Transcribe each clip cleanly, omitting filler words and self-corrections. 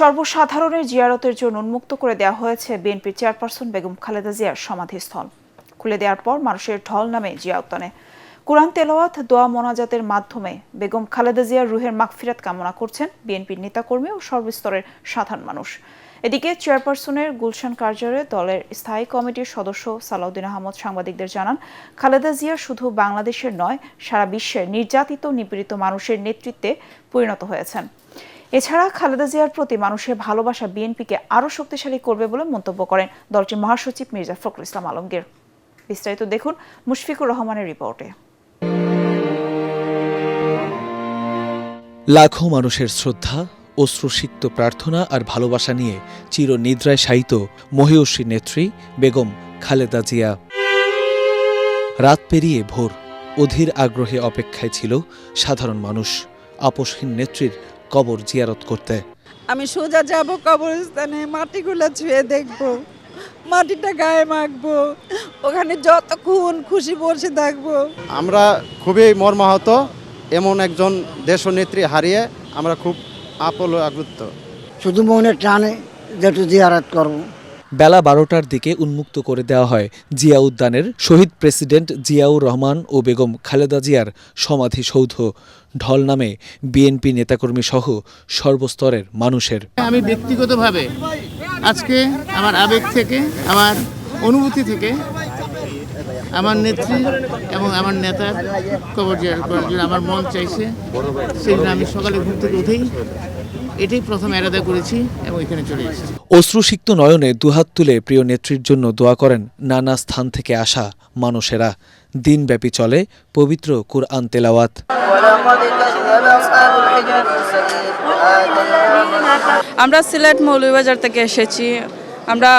সর্বসাধারণের জিয়ারতের জন্য উন্মুক্ত করে দেওয়া হয়েছে বিএনপির চেয়ারপারসন বেগম খালেদা জিয়ার সমাধিস্থল। খুলে দেওয়ার পর মানুষের ঢল নামে জিয়া উদ্যানে। কুরআন তেলাওয়াত, দোয়া মোনাজাতের মাধ্যমে বেগম খালেদা জিয়ার রুহের মাগফিরাত কামনা করছেন বিএনপির নেতাকর্মী ও সর্বস্তরের সাধারণ মানুষ। এদিকে চেয়ারপারসনের গুলশান কার্যালয়ে দলের স্থায়ী কমিটির সদস্য সালাউদ্দিন আহমদ সাংবাদিকদের জানান, খালেদা জিয়া শুধু বাংলাদেশের নয়, সারা বিশ্বের নির্যাতিত নিপীড়িত মানুষের নেতৃত্বে পরিণত হয়েছেন। এছাড়া খালেদা জিয়ার প্রতি মানুষের ভালোবাসা বিএনপিকে আরও শক্তিশালী করবে বলে মন্তব্য করেন দলটির মহাসচিব মির্জা ফখরুল ইসলাম আলমগীর। বিস্তারিত দেখুন মুশফিকুর রহমানের রিপোর্টে। লাখো মানুষের শ্রদ্ধা, অশ্রুসিক্ত প্রার্থনা আর ভালোবাসা নিয়ে চিরনিদ্রায় শায়িত মহিয়সী নেত্রী বেগম খালেদা জিয়া। রাত পেরিয়ে ভোর, অধীর আগ্রহে অপেক্ষায় ছিল সাধারণ মানুষ আপসহীন নেত্রীর কবর জিয়ারত করতে। আমি সোজা যাব কবরস্থানে, মাটিগুলো ছুঁয়ে দেখবো, মাটিটা গায়ে মাখবো, ওখানে যতক্ষণ খুশি বসে থাকবো। আমরা খুবই মর্মাহত, এমন একজন দেশনেত্রী হারিয়ে আমরা খুব আপ্লুত। শুধু মনের টানে যেটু জিয়ারত করব। বেলা 12টার দিকে উন্মুক্ত করে দেওয়া হয় জিয়া উদ্যানের শহীদ প্রেসিডেন্ট জিয়াউর রহমান ও বেগম খালেদা জিয়ার সমাধিসৌধ। ঢল নামে বিএনপি নেতাকর্মী সহ সর্বস্তরের মানুষের। আমি ব্যক্তিগতভাবে আজকে আমার আবেগ থেকে, আমার অনুভূতি থেকে আমার নেত্রী এবং আমার নেতার কবর জিয়ারত করার জন্য আমার মন চাইছে। সেই জন্য আমি সকালে ঘুম থেকে উঠেই এটাই প্রথম এরাদা করেছি এবং এখানে চলে এসেছি। অশ্রুসিক্ত নয়নে দুহাত তুলে প্রিয় নেত্রীর জন্য দোয়া করেন নানা স্থান থেকে আসা মানুষেরা। দিনব্যাপী চলে পবিত্র কুরআন তেলাওয়াত। আমরা সিলেট মৌলভীবাজার থেকে এসেছি। আমরা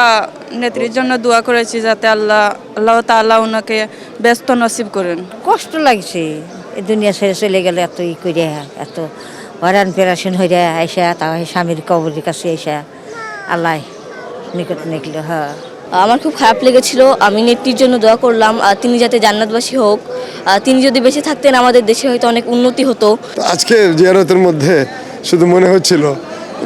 নেত্রীর জন্য দোয়া করেছি যাতে আল্লাহ তাআলা ওনাকে ব্যস্ত নসিব করেন। কষ্ট লাগছে এই দুনিয়া ছেড়ে চলে গেলে, এত ই করে, এত হরান পেরাশন হয়ে আইসা, তাও স্বামীর কবরের কাছে আইসা আল্লাহ নিকট নিকল। হ্যাঁ, আমার খুব খারাপ লেগেছিল। আমি নেত্রীর জন্য দোয়া করলাম তিনি যাতে জান্নাতবাসী হোক। তিনি যদি বেঁচে থাকতেন আমাদের দেশে হয়তো অনেক উন্নতি হতো। আজকে জিয়ারতের মধ্যে শুধু মনে হচ্ছিল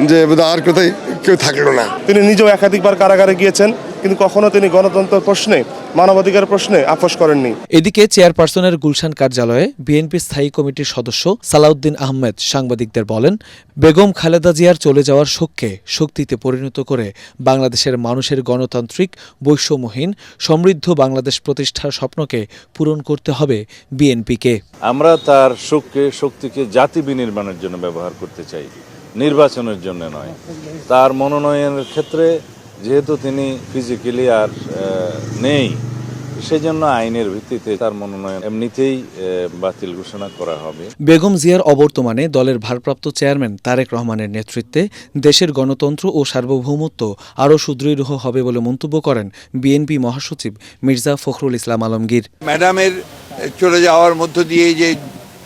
যে আর কোথায় কেউ থাকলো না। তিনি নিজেও একাধিকবার কারাগারে গিয়েছেন, কিন্তু কখনো তিনি গণতন্ত্র প্রশ্নে, মানবাধিকার প্রশ্নে আপোষ করেননি। এদিকে চেয়ারপারসনের গুলশান কার্যালয়ে বিএনপি স্থায়ী কমিটির সদস্য সালাউদ্দিন আহমেদ সাংবাদিকদের বলেন, বেগম খালেদা জিয়ার চলে যাওয়ার শোককে শক্তিতে পরিণত করে বাংলাদেশের মানুষের গণতান্ত্রিক, বৈষম্যহীন, সমৃদ্ধ বাংলাদেশ প্রতিষ্ঠার স্বপ্নকে পূরণ করতে হবে বিএনপিকে। আমরা তার শোককে, শক্তিকে জাতি বিনির্মাণের জন্য ব্যবহার করতে চাই, নির্বাচনের জন্য নয়। তার মনোনয়নের ক্ষেত্রে যেহেতু তিনি ফিজিক্যালি আর নেই, সেজন্য আইনের ভিত্তিতে তার মনোনয়ন এমনিতেই বাতিল ঘোষণা করা হবে। বেগম জিয়ার অবর্তমানে দলের ভারপ্রাপ্ত চেয়ারম্যান তারেক রহমানের নেতৃত্বে দেশের গণতন্ত্র ও সার্বভৌমত্ব আরও সুদৃঢ় হবে বলে মন্তব্য করেন বিএনপি মহাসচিব মির্জা ফখরুল ইসলাম আলমগীর। ম্যাডামের চলে যাওয়ার মধ্য দিয়ে যে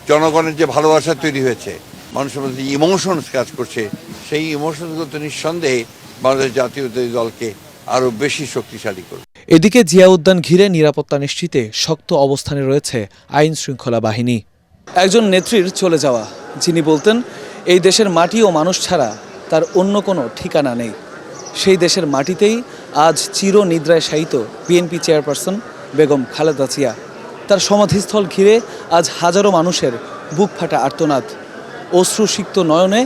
জনগণের যে ভালোবাসা তৈরি হয়েছে, মানুষের মধ্যে ইমোশনস কাজ করছে, সেই ইমোশনসগুলো তো নিঃসন্দেহে বাংলাদেশ জাতীয়তাবাদী দলকে আরও বেশি শক্তিশালী করবে। এদিকে জিয়া উদ্যান ঘিরে নিরাপত্তা নিশ্চিতে শক্ত অবস্থানে রয়েছে আইন শৃঙ্খলা বাহিনী। একজন নেত্রীর চলে যাওয়া, যিনি বলতেন এই দেশের মাটি ও মানুষ ছাড়া তার অন্য কোনো ঠিকানা নেই, সেই দেশের মাটিতেই আজ চিরনিদ্রায় শায়িত বিএনপি চেয়ারপারসন বেগম খালেদা জিয়া। তার সমাধিস্থল ঘিরে আজ হাজারো মানুষের বুক ফাটা আর্তনাদ। অশ্রুসিক্ত নয়নে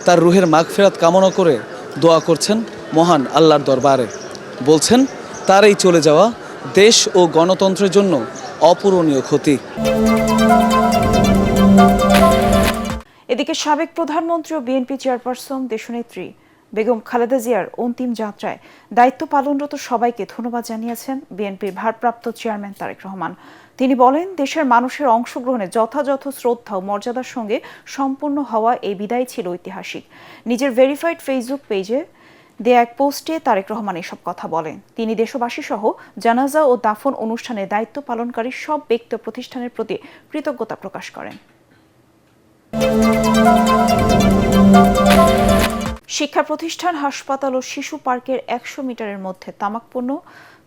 তার রুহের মাগফিরাত কামনা করে দোয়া করছেন মহান আল্লাহর দরবারে। বলছেন তার এই চলে যাওয়া দেশ ও গণতন্ত্রের জন্য অপূরণীয় ক্ষতি। এদিকে সাবেক প্রধানমন্ত্রী ও বিএনপি চেয়ারপারসন দেশনেত্রী বেগম খালেদা জিয়ার অন্তিম যাত্রায় দায়িত্ব পালনরত সবাইকে ধন্যবাদ জানিয়েছেন বিএনপির ভারপ্রাপ্ত চেয়ারম্যান তারেক রহমান। তিনি বলেন, দেশের মানুষের অংশগ্রহণে যথাযথ শ্রদ্ধা ও মর্যাদার সঙ্গে সম্পূর্ণ হওয়া এই বিদায় ছিল ঐতিহাসিক। নিজের ভেরিফাইড ফেসবুক পেজে দেয়া এক পোস্টে তারেক রহমান এসব কথা বলেন। তিনি দেশবাসী সহ জানাজা ও দাফন অনুষ্ঠানে দায়িত্ব পালনকারী সব ব্যক্তি ও প্রতিষ্ঠানের প্রতি কৃতজ্ঞতা প্রকাশ করেন। শিক্ষা প্রতিষ্ঠান, হাসপাতাল ও শিশু পার্কের 100 মিটারের মধ্যে তামাক পণ্য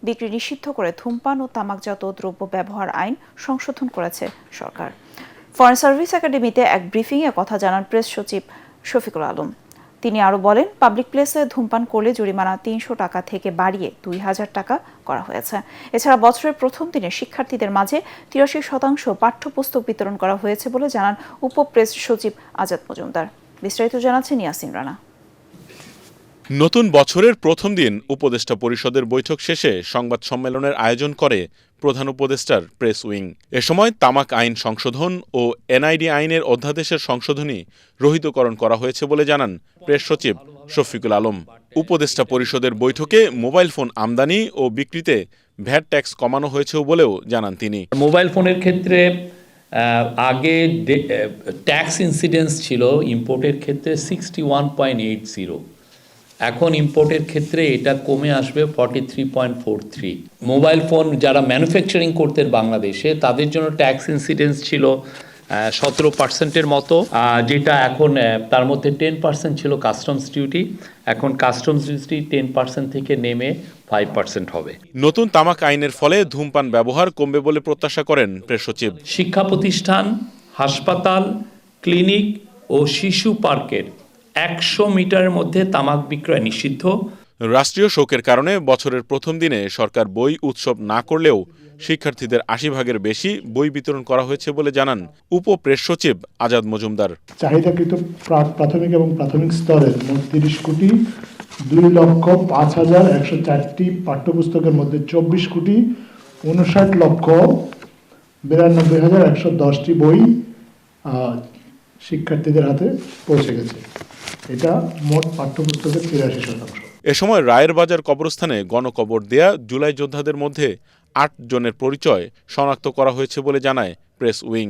বিক্রি নিষিদ্ধ করে ধূমপান ও তামাকজাত দ্রব্য ব্যবহার আইন সংশোধন করেছে সরকার। ফরেন সার্ভিস একাডেমিতে এক ব্রিফিংয়ে কথা জানান প্রেস সচিব শফিকুল আলম। তিনি আরও বলেন, পাবলিক প্লেসে ধূমপান করলে জরিমানা ৩০০ টাকা থেকে বাড়িয়ে ২০০০ টাকা করা হয়েছে। এছাড়া বছরের প্রথম দিনে শিক্ষার্থীদের মাঝে ৮৩% পাঠ্যপুস্তক বিতরণ করা হয়েছে বলে জানান উপপ্রেস সচিব আজাদ মজুমদার। বিস্তারিত জানাচ্ছেন ইয়াসিন রানা। নতুন বছরের প্রথম দিন উপদেষ্টা পরিষদের বৈঠক শেষে সংবাদ সম্মেলনের আয়োজন করে প্রধান উপদেষ্টার প্রেস উইং। এ সময় তামাক আইন সংশোধন ও এনআইডি আইনের অধ্যাদেশের সংশোধনী রহিতকরণ করা হয়েছে বলে জানান প্রেস সচিব শফিকুল আলম। উপদেষ্টা পরিষদের বৈঠকে মোবাইল ফোন আমদানি ও বিক্রিতে ভ্যাট ট্যাক্স কমানো হয়েছে বলেও জানান তিনি। মোবাইল ফোনের ক্ষেত্রে আগে ট্যাক্স ইনসিডেন্স ছিল ইম্পোর্টের ক্ষেত্রে 61.80, এখন ইম্পোর্টের ক্ষেত্রে এটা কমে আসবে 43.43। মোবাইল ফোন যারা ম্যানুফ্যাকচারিং করতেন বাংলাদেশে তাদের জন্য ট্যাক্স ইনসিডেন্স ছিল 17% মতো, যেটা এখন তার মধ্যে 10% ছিল কাস্টমস ডিউটি, এখন কাস্টমস ডিউটি 10% থেকে নেমে 5% হবে। নতুন তামাক আইনের ফলে ধূমপান ব্যবহার কমবে বলে প্রত্যাশা করেন প্রেস সচিব। শিক্ষা প্রতিষ্ঠান, হাসপাতাল, ক্লিনিক ও শিশু পার্কের 100 মিটারের মধ্যে তামাক বিক্রয় নিষিদ্ধ। রাষ্ট্রীয় শোকের কারণে বছরের প্রথম দিনে সরকার বই উৎসব না করলেও শিক্ষার্থীদের 80% বেশি বই বিতরণ করা হয়েছে বলে জানান উপপ্রেস সচিব আজাদ মজুমদার। চাহিদাকৃত প্রাথমিক এবং প্রাথমিক স্তরের মোট 30,02,05,104টি পাঠ্যপুস্তকের মধ্যে 24,59,92,110টি বই শিক্ষার্থীদের হাতে পৌঁছে গেছে। এটা মোট পাঠ্যপুস্তকের 83%। এ সময় রায়ের বাজার কবরস্থানে গণকবর দেয়া জুলাই যোদ্ধাদের মধ্যে 8 জনের পরিচয় শনাক্ত করা হয়েছে বলে জানায় প্রেস উইং।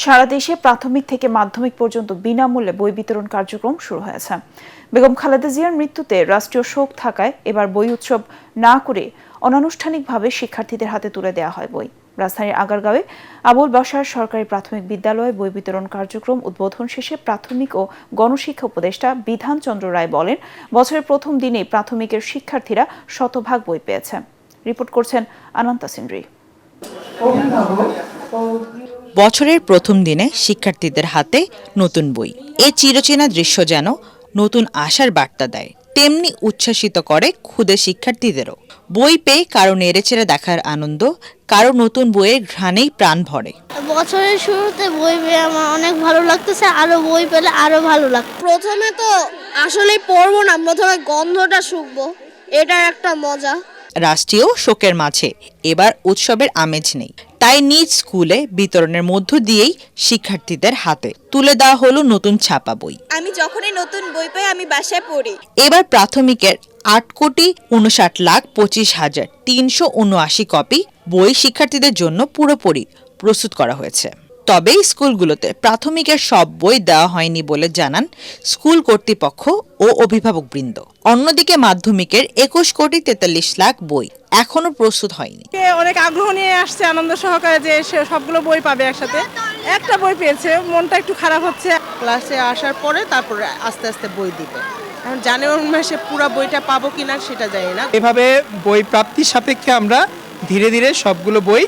সারা দেশে প্রাথমিক থেকে মাধ্যমিক পর্যন্ত বিনামূল্যে বই বিতরণ কার্যক্রম শুরু হয়েছে। বেগম খালেদা জিয়ার মৃত্যুতে রাষ্ট্রীয় শোক থাকায় এবার বই উৎসব না করে অনানুষ্ঠানিকভাবে শিক্ষার্থীদের হাতে তুলে দেওয়া হয় বই। রাজধানীর আগারগাঁওয়ে আবুল বাশার সরকারি প্রাথমিক বিদ্যালয়ে বই বিতরণ কার্যক্রম উদ্বোধন শেষে প্রাথমিক ও গণশিক্ষা উপদেষ্টা বিধান চন্দ্র রায় বলেন, বছরের প্রথম দিনেই প্রাথমিকের শিক্ষার্থীরা শতভাগ বই পেয়েছে। রিপোর্ট করছেন আনন্তা সিনরি। বছরের প্রথম দিনে শিক্ষার্থীদের হাতে নতুন বই, এ চিরচেনা দৃশ্য যেন নতুন আশার বার্তা দেয়, তেমনি উচ্ছ্বাসিত করে ক্ষুদে শিক্ষার্থীদেরও। বই পেয়ে কারো নেড়েচেড়ে দেখার আনন্দ, কারো নতুন বইয়ের ঘ্রাণেই প্রাণ ভরে। বছরের শুরুতে বই পেয়ে আমার অনেক ভালো লাগতেছে, আরো বই পেলে আরো ভালো লাগবে। প্রথমে তো আসলে পড়বো না, প্রথমে গন্ধটা শুকবো, এটার একটা মজা। রাষ্ট্রীয় শোকের মাঝে এবার উৎসবের আমেজ নেই, তাই নিজ স্কুলে বিতরণের মধ্য দিয়েই শিক্ষার্থীদের হাতে তুলে দেওয়া হলো নতুন ছাপা বই। আমি যখনই নতুন বই পাই আমি বাসায় পড়ি। এবার প্রাথমিকের 8,59,25,379 কপি বই শিক্ষার্থীদের জন্য পুরোপুরি প্রস্তুত করা হয়েছে। তবে স্কুলগুলোতে প্রাথমিকের সব বই দেওয়া হয়নি বলে জানান স্কুল কর্তৃপক্ষ ও অভিভাবকবৃন্দ। অন্যদিকে মাধ্যমিকের 21,43,00,000 বই এখনো প্রস্তুত হয়নি। অনেক আগ্রহ নিয়ে আসছে, আনন্দ সহকারে যে সবগুলো বই পাবে একসাথে। একটা বই পেয়েছে, মনটা একটু খারাপ হচ্ছে। ক্লাসে আসার পরে তারপরে আস্তে আস্তে বই দিবে। এখন জানুয়ারি মাসে পুরো বইটা পাবো কিনা সেটা জানি না। এভাবে বই প্রাপ্তির সাপেক্ষে আমরা ধীরে ধীরে সবগুলো বই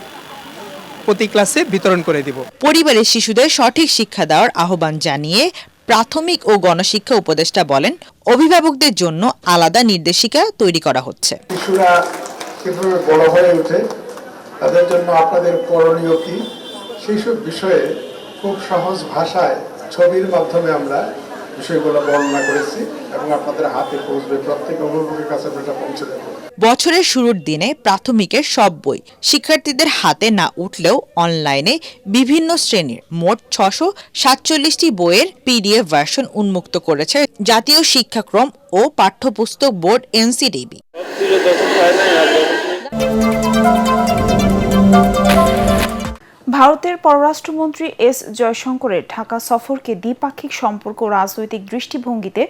প্রতি ক্লাসে বিতরণ করে দিব। পরিবারের শিশুদের সঠিক শিক্ষা দেওয়ার আহ্বান জানিয়ে প্রাথমিক ও গণশিক্ষা উপদেষ্টা বলেন, অভিভাবকদের জন্য আলাদা নির্দেশিকা তৈরি করা হচ্ছে। শিশুরা কিভাবে বড় হয়ে ওঠে, তাদের জন্য আপনাদের করণীয় কি, সেই সব বিষয়ে খুব সহজ ভাষায় ছবির মাধ্যমে আমরা বিষয়গুলো বর্ণনা করেছি এবং আপনাদের হাতে পৌঁছবে, প্রত্যেক অভিভাবকের কাছে এটা পৌঁছে দেব। বছরের শুরুর দিনে প্রাথমিকের সব বই শিক্ষার্থীদের হাতে না উঠলেও অনলাইনে বিভিন্ন শ্রেণীর মোট 647টি বইয়ের PDF ভার্সন উন্মুক্ত করেছে জাতীয় শিক্ষাক্রম ও পাঠ্যপুস্তক বোর্ড NCDB। ভারতের পররাষ্ট্রমন্ত্রী এস জয়শঙ্করের ঢাকা সফরকে দ্বিপাক্ষিক সম্পর্ক ও রাজনৈতিক দৃষ্টিভঙ্গিতে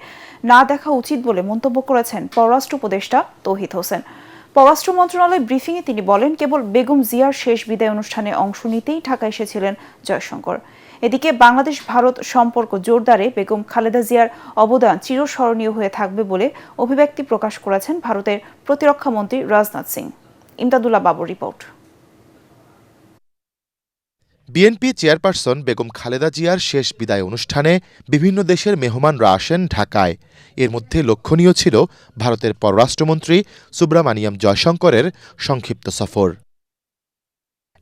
না দেখা উচিত বলে মন্তব্য করেছেন পররাষ্ট্র উপদেষ্টা তৌহিদ হোসেন। পররাষ্ট্র মন্ত্রণালয় ব্রিফিংয়ে তিনি বলেন, কেবল বেগম জিয়ার শেষ বিদায় অনুষ্ঠানে অংশ নিতেই ঢাকা এসেছিলেন জয়শঙ্কর। এদিকে বাংলাদেশ ভারত সম্পর্ক জোরদারে বেগম খালেদা জিয়ার অবদান চিরস্মরণীয় হয়ে থাকবে বলে অভিব্যক্তি প্রকাশ করেছেন ভারতের প্রতিরক্ষা মন্ত্রী রাজনাথ সিং। ইমদাদুল্লাহ বাবুর report. BNP chairperson Begum Khaleda জিয়ার শেষ বিদায় অনুষ্ঠানে বিভিন্ন দেশের মেহমানরা আসেন ঢাকায়। এর মধ্যে লক্ষণীয় ছিল ভারতের পররাষ্ট্রমন্ত্রী সুব্রামানিয়াম জয়শঙ্করের সংক্ষিপ্ত সফর।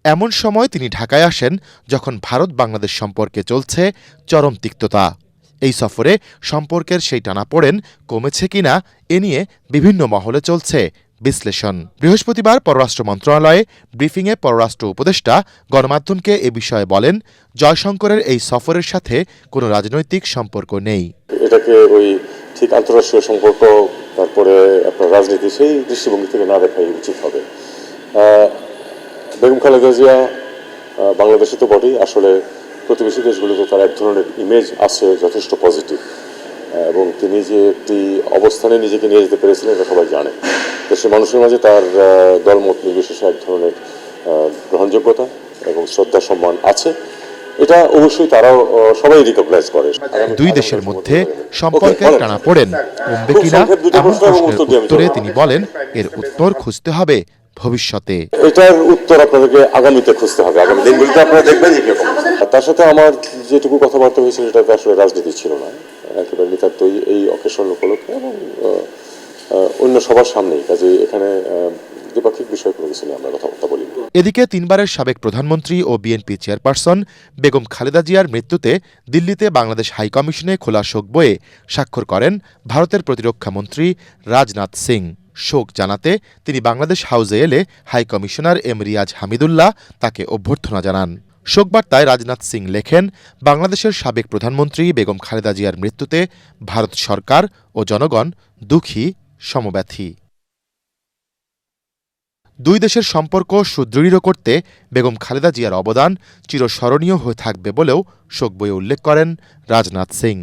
এমন সময় তিনি ঢাকায় আসেন যখন ভারত বাংলাদেশ সম্পর্কে চলছে চরম তিক্ততা। এই সফরে সম্পর্কের সেই টানাপোড়েন কমেছে কিনা এ নিয়ে বিভিন্ন মহলে চলছে বিশ্লেষণ। বৃহস্পতিবার পররাষ্ট্র মন্ত্রণালয়ে ব্রিফিংয়ে পররাষ্ট্র উপদেষ্টা গণমাধ্যমকে এ বিষয়ে বলেন, জয়শঙ্করের এই সফরের সাথে কোনো রাজনৈতিক সম্পর্ক নেই। এটাকে ওই ঠিক আন্তঃরাষ্ট্রীয় সম্পর্ক, তারপরে আপনার রাজনীতি, সেই দৃষ্টিভঙ্গি থেকে না দেখাই উচিত হবে। বেগম খালেদা জিয়া বাংলাদেশে তো বটেই, আসলে প্রতিবেশী দেশগুলোতে তার এক ধরনের ইমেজ আছে যথেষ্ট পজিটিভ, এবং তিনি যে একটি অবস্থানে নিজেকে নিয়ে যেতে পেরেছিলেন এটা সবাই জানে। দেশের মানুষের মাঝে তার দলমত নির্বিশেষে এক ধরনের গ্রহণযোগ্যতা এবং শ্রদ্ধা সম্মান আছে। এটা অবশ্যই তারাও সবাই রিকগনাইজ করে। দুই দেশের মধ্যে সম্পর্কের টানাপোড়েন কমবে কিনা এমন প্রশ্নের উত্তরে তিনি বলেন, এর উত্তর খুঁজতে হবে ভবিষ্যতে। এটার উত্তর আপনাদেরকে আগামীতে খুঁজতে হবে, আগামী দিনগুলিতে আপনারা দেখবেন যে কিরকম। তার সাথে আমার যেটুকু কথাবার্তা হয়েছিল সেটাতে আসলে রাজনীতি ছিল না, একেবারে নিতান্তই এই অকেশন উপলক্ষে এবং অন্য সবার সামনেই। কাজে এখানে দ্বিপাক্ষিক বিষয় কোনো কিছু নিয়ে আমরা কথাবার্তা বলি। এদিকে তিনবারের সাবেক প্রধানমন্ত্রী ও বিএনপি চেয়ারপারসন বেগম খালেদা জিয়ার মৃত্যুতে দিল্লিতে বাংলাদেশ হাইকমিশনে খোলা শোক বইয়ে স্বাক্ষর করেন ভারতের প্রতিরক্ষা মন্ত্রী রাজনাথ সিং। শোক জানাতে তিনি বাংলাদেশ হাউসে এলে হাইকমিশনার এম রিয়াজ হামিদুল্লাহ তাকে অভ্যর্থনা জানান। শোকবার্তায় রাজনাথ সিং লেখেন, বাংলাদেশের সাবেক প্রধানমন্ত্রী বেগম খালেদা জিয়ার মৃত্যুতে ভারত সরকার ও জনগণ দুঃখী, সমব্যথী। দুই দেশের সম্পর্ক সুদৃঢ় করতে বেগম খালেদা জিয়ার অবদান চিরস্মরণীয় হয়ে থাকবে বলেও শোক বইয়ে উল্লেখ করেন রাজনাথ সিং।